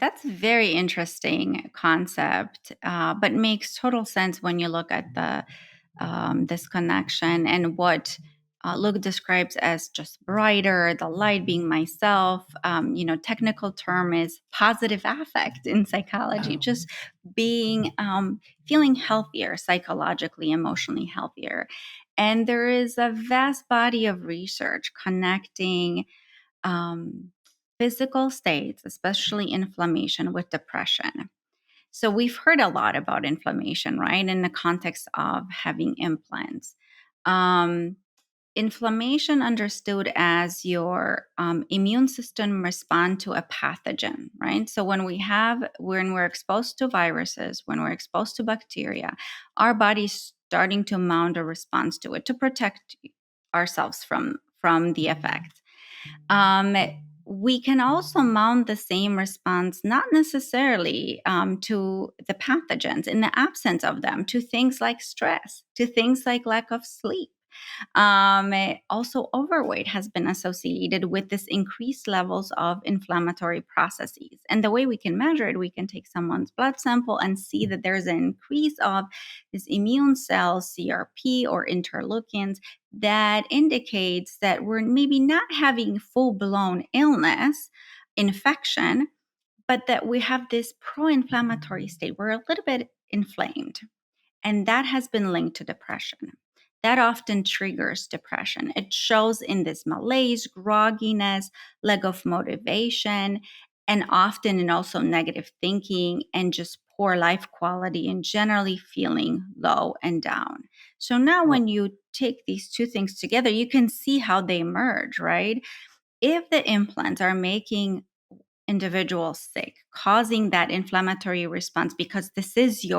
That's a very interesting concept, but makes total sense when you look at the this connection and what Luke describes as just brighter, the light being myself. Technical term is positive affect in psychology, just being feeling healthier psychologically, emotionally healthier. And there is a vast body of research connecting um, physical states, especially inflammation, with depression. So we've heard a lot about inflammation, right, in the context of having implants. Um, Inflammation understood as your immune system respond to a pathogen, right? So when we're exposed to viruses, when we're exposed to bacteria, our body's starting to mount a response to it to protect ourselves from the effect. Um, we can also mount the same response, not necessarily to the pathogens, in the absence of them, to things like stress, to things like lack of sleep. Also, overweight has been associated with this increased levels of inflammatory processes. And the way we can measure it, we can take someone's blood sample and see that there's an increase of this immune cells, CRP or interleukins, that indicates that we're maybe not having full blown illness, infection, but that we have this pro inflammatory state. We're a little bit inflamed. And that has been linked to depression. That often triggers depression. It shows in this malaise, grogginess, lack of motivation, and often in also negative thinking and just poor life quality and generally feeling low and down. So now, when you take these two things together, you can see how they merge, right? If the implants are making individuals sick, causing that inflammatory response because this is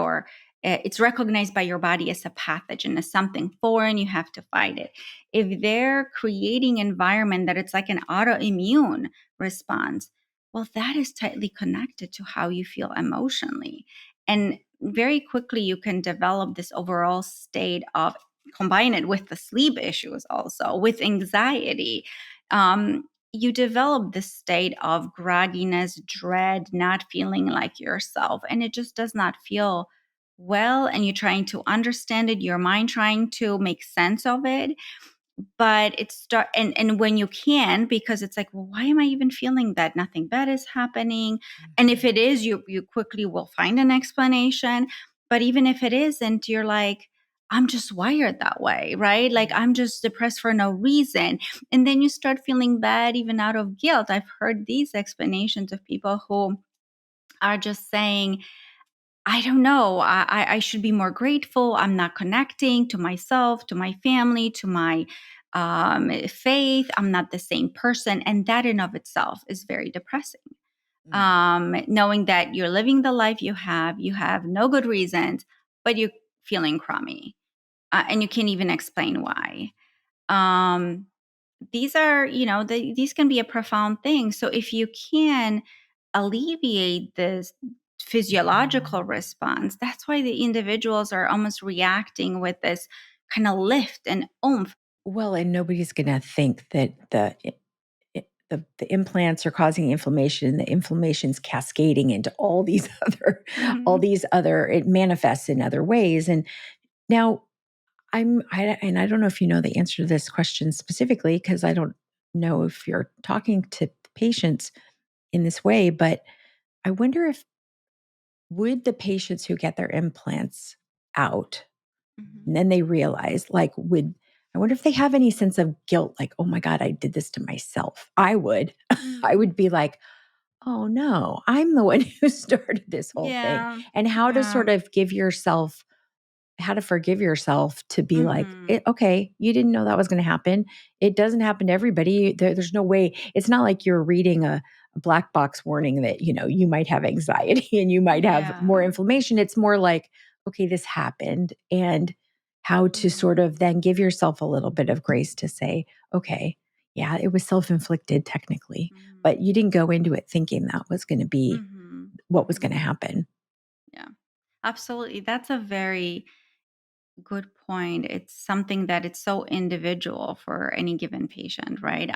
it's recognized by your body as a pathogen, as something foreign, you have to fight it. If they're creating environment that it's like an autoimmune response, well, that is tightly connected to how you feel emotionally. And very quickly you can develop this overall state of, combine it with the sleep issues also, with anxiety. You develop this state of grogginess, dread, not feeling like yourself, and it just does not feel well. And you're trying to understand it, your mind trying to make sense of it, but and when you can, because it's like, well, why am I even feeling that? Nothing bad is happening. And if it is, you quickly will find an explanation. But even if it isn't, you're like, I'm just wired that way, right? Like, I'm just depressed for no reason. And then you start feeling bad even out of guilt. I've heard these explanations of people who are just saying, I don't know. I should be more grateful. I'm not connecting to myself, to my family, to my faith. I'm not the same person. And that in of itself is very depressing. Knowing that you're living the life you have no good reasons, but you're feeling crummy. And you can't even explain why. Um, these are, these can be a profound thing. So if you can alleviate this physiological response, that's why the individuals are almost reacting with this kind of lift and oomph. Well, and nobody's going to think that the implants are causing inflammation, and the inflammation's cascading into Mhm. it manifests in other ways. And now and I don't know if you know the answer to this question specifically, because I don't know if you're talking to patients in this way, but I wonder if would the patients who get their implants out Mhm. and then they realize, like, I wonder if they have any sense of guilt, like, oh my God, I did this to myself. I would. I Mhm. would be like, oh no, I'm the one who started this whole thing. Yeah. And how to Yeah. sort of how to forgive yourself to be like, Mhm. okay, you didn't know that was going to happen. It doesn't happen to everybody. There's no way. It's not like you're reading a black box warning that, you might have anxiety and you might have more Yeah. inflammation. It's more like, okay, this happened, and how to sort Mhm. of then give yourself a little bit of grace to say, okay, yeah, it was self-inflicted technically, but Mhm. you didn't go into it thinking that was going to be Mhm. what was going to Mhm. happen. Yeah. Absolutely. That's a very good point. It's something that it's so individual for any given patient, right?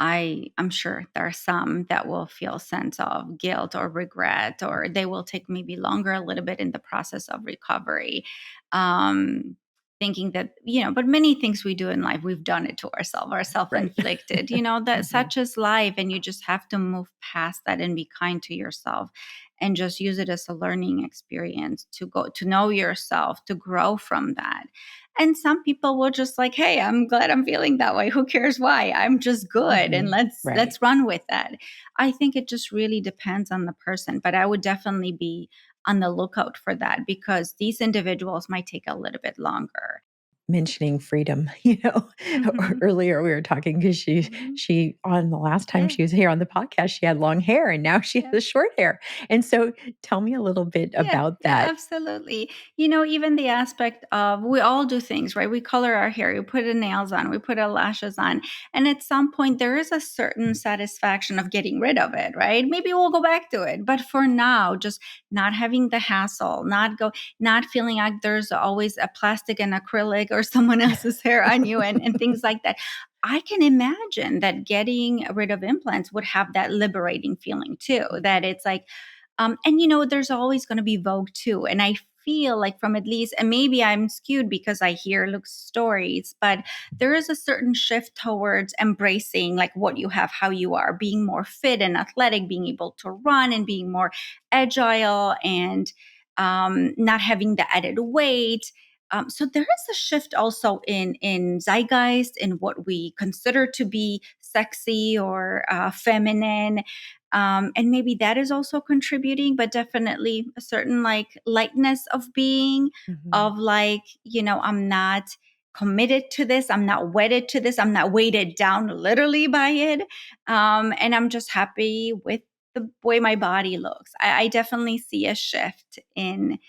I'm sure there are some that will feel sense of guilt or regret, or they will take maybe longer a little bit in the process of recovery. Um, Thinking that, but many things we do in life, we've done it to ourselves, are Right. self-inflicted, that Mhm. such is life. And you just have to move past that and be kind to yourself and just use it as a learning experience to go to know yourself, to grow from that. And some people will just like, hey, I'm glad I'm feeling that way. Who cares why? I'm just good. And Mhm. let's Right. run with that. I think it just really depends on the person, but I would definitely be on the lookout for that because these individuals might take a little bit longer. Mentioning freedom, Hmm. earlier we were talking because Hmm. she on the last time Yeah. she was here on the podcast, she had long hair and now she Yeah. has short hair. And so tell me a little bit Yeah, about yeah, that. absolutely. Even the aspect of we all do things, right? We color our hair, we put the nails on, we put our lashes on. And at some point, there is a certain satisfaction of getting rid of it, right? Maybe we'll go back to it. But for now, just not having the hassle, not feeling like there's always a plastic and acrylic or someone else's hair on you and things like that. I can imagine that getting rid of implants would have that liberating feeling too, that it's like, and there's always going to be Vogue too. And I feel like from at least, and maybe I'm skewed because I hear Luke's stories, but there is a certain shift towards embracing like what you have, how you are, being more fit and athletic, being able to run and being more agile and not having the added weight. So there is a shift also in zeitgeist in what we consider to be sexy or feminine, and maybe that is also contributing, but definitely a certain like lightness of being, Mhm. of like, I'm not committed to this, I'm not wedded to this, I'm not weighted down literally by it, and I'm just happy with the way my body looks. I definitely see a shift in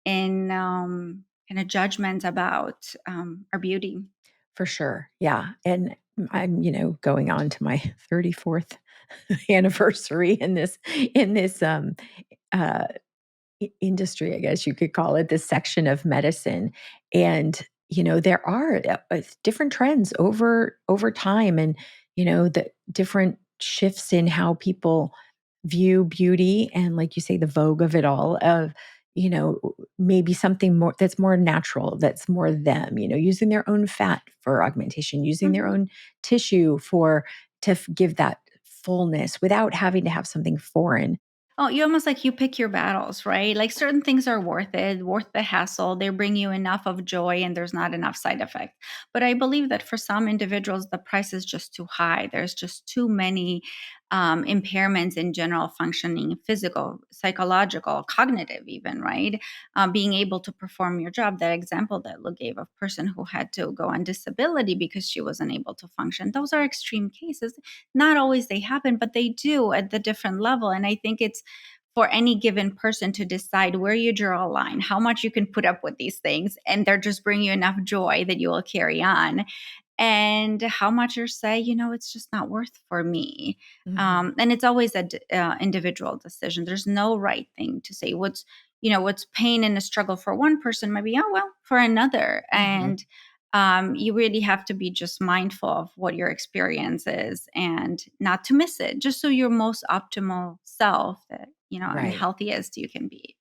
kind of judgment about our beauty. For sure. Yeah. And I'm, going on to my 34th anniversary in this uh industry, I guess you could call it, this section of medicine. And, there are different trends over time and, the different shifts in how people view beauty and like you say, the vogue of it all of, maybe something more that's more natural, that's more them, using their own fat for augmentation, using their Mhm. own tissue for give that fullness without having to have something foreign. Oh, you almost like you pick your battles, right? Like certain things are worth it, worth the hassle. They bring you enough of joy and there's not enough side effects. But I believe that for some individuals, the price is just too high. There's just too many impairments in general functioning, physical, psychological, cognitive, even, right? Being able to perform your job. That example that Lou gave of person who had to go on disability because she wasn't able to function. Those are extreme cases. Not always they happen, but they do at the different level. And I think it's for any given person to decide where you draw a line, how much you can put up with these things, and they're just bring you enough joy that you will carry on, and how much you say, it's just not worth for me. Mhm. And it's always a individual decision. There's no right thing to say. What's pain and a struggle for one person might be, oh well, for another. Mhm. And you really have to be just mindful of what your experience is and not to miss it, just so your most optimal self that and Right. healthiest you can be.